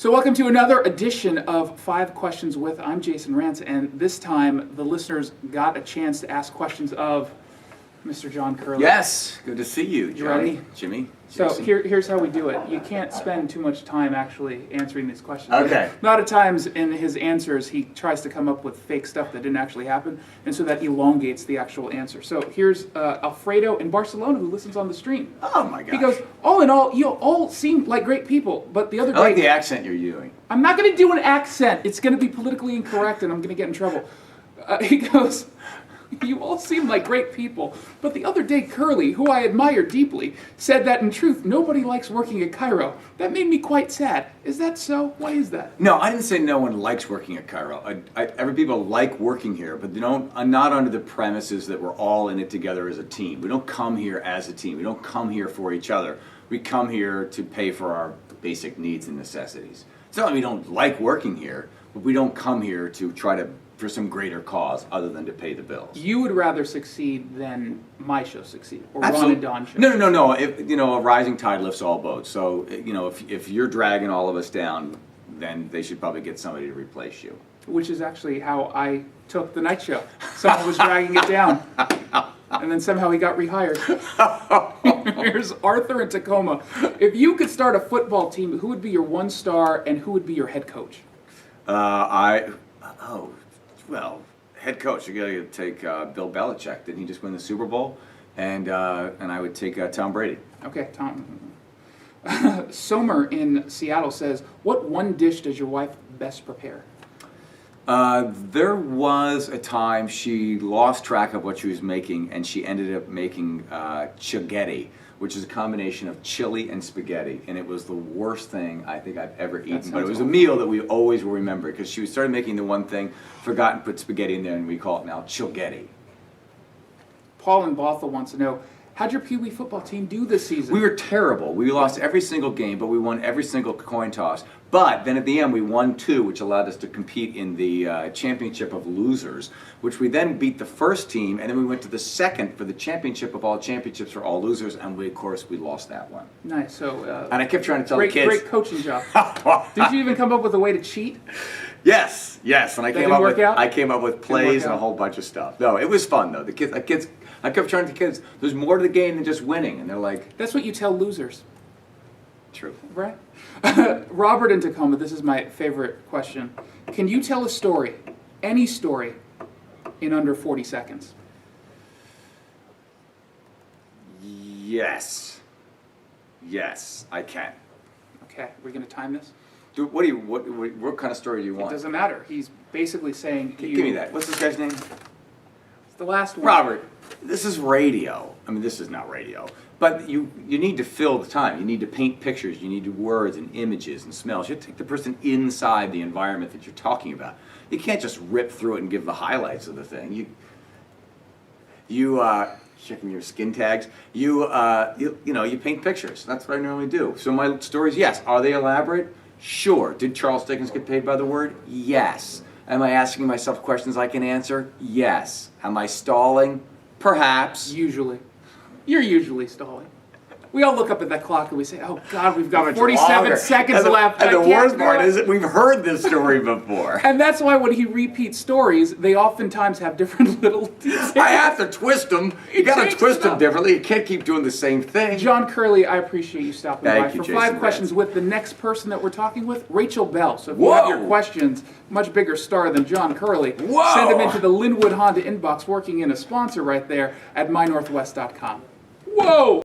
So welcome to another edition of 5 Questions With. I'm Jason Rantz, and this time the listeners got a chance to ask questions of Mr. John Curley. Yes, good to see you, John. You ready? Jimmy? So Jason. here's how we do it. You can't spend too much time actually answering these questions. Okay. A lot of times in his answers, he tries to come up with fake stuff that didn't actually happen, and so that elongates the actual answer. So here's Alfredo in Barcelona, who listens on the stream. Oh my gosh. He goes, all in all, you all seem like great people, but the other I like day... the accent you're doing. I'm not going to do an accent. It's going to be politically incorrect, and I'm going to get in trouble. He goes, you all seem like great people, but the other day Curley, who I admire deeply, said that in truth nobody likes working at Cairo. That made me quite sad. Is that so? Why is that? No, I didn't say no one likes working at Cairo. Every people like working here, but not under the premises that we're all in it together as a team. We don't come here as a team. We don't come here for each other. We come here to pay for our basic needs and necessities. It's not that we don't like working here, but we don't come here to try to for some greater cause other than to pay the bills. You would rather succeed than my show succeed, or Ron and Don show. No. If, a rising tide lifts all boats. So, if you're dragging all of us down, then they should probably get somebody to replace you. Which is actually how I took the night show. Someone was dragging it down. And then somehow he got rehired. Here's Arthur in Tacoma. If you could start a football team, who would be your one star and who would be your head coach? Head coach. You gotta take Bill Belichick. Didn't he just win the Super Bowl? And I would take Tom Brady. Okay, Tom. Somer in Seattle says, what one dish does your wife best prepare? There was a time she lost track of what she was making, and she ended up making chighetti, which is a combination of chili and spaghetti, and it was the worst thing I think I've ever eaten. But it was a meal that we always will remember, because she started making the one thing, forgot and put spaghetti in there, and we call it now chighetti. Paul in Bothell wants to know, how'd your Pee Wee football team do this season? We were terrible. We lost every single game, but we won every single coin toss. But then at the end, we won 2, which allowed us to compete in the championship of losers, which we then beat the first team, and then we went to the second for the championship of all championships for all losers, and of course, we lost that one. Nice. So. And I kept trying to tell the kids. Great coaching job. Did you even come up with a way to cheat? Yes. And I came up with plays and a out? whole bunch of stuff. No, it was fun though. The kids. I kept trying to kids. There's more to the game than just winning, and they're like. That's what you tell losers. True. Right? Robert in Tacoma, this is my favorite question. Can you tell a story, any story, in under 40 seconds? Yes, I can. Okay, we're going to time this? What kind of story do you want? It doesn't matter. He's basically saying... Give me that. What's this guy's name? It's the last one. Robert, this is radio. I mean, this is not radio. But you need to fill the time. You need to paint pictures. You need words and images and smells. You have to take the person inside the environment that you're talking about. You can't just rip through it and give the highlights of the thing. You checking your skin tags. You paint pictures. That's what I normally do. So my stories, yes. Are they elaborate? Sure. Did Charles Dickens get paid by the word? Yes. Am I asking myself questions I can answer? Yes. Am I stalling? Perhaps. Usually. You're usually stalling. We all look up at that clock and we say, oh God, we've got How much 47 longer? seconds left. And the I can't worst part do it." is that we've heard this story before. And that's why when he repeats stories, they oftentimes have different little details. I have to twist them. You got to changes twist them up. differently. You can't keep doing the same thing. John Curley, I appreciate you stopping by. Thank you, For Jason 5 Rantz. questions with the next person that we're talking with, Rachel Bell. So if you have your questions, much bigger star than John Curley, send them into the Linwood Honda inbox, working in a sponsor right there at mynorthwest.com. Whoa!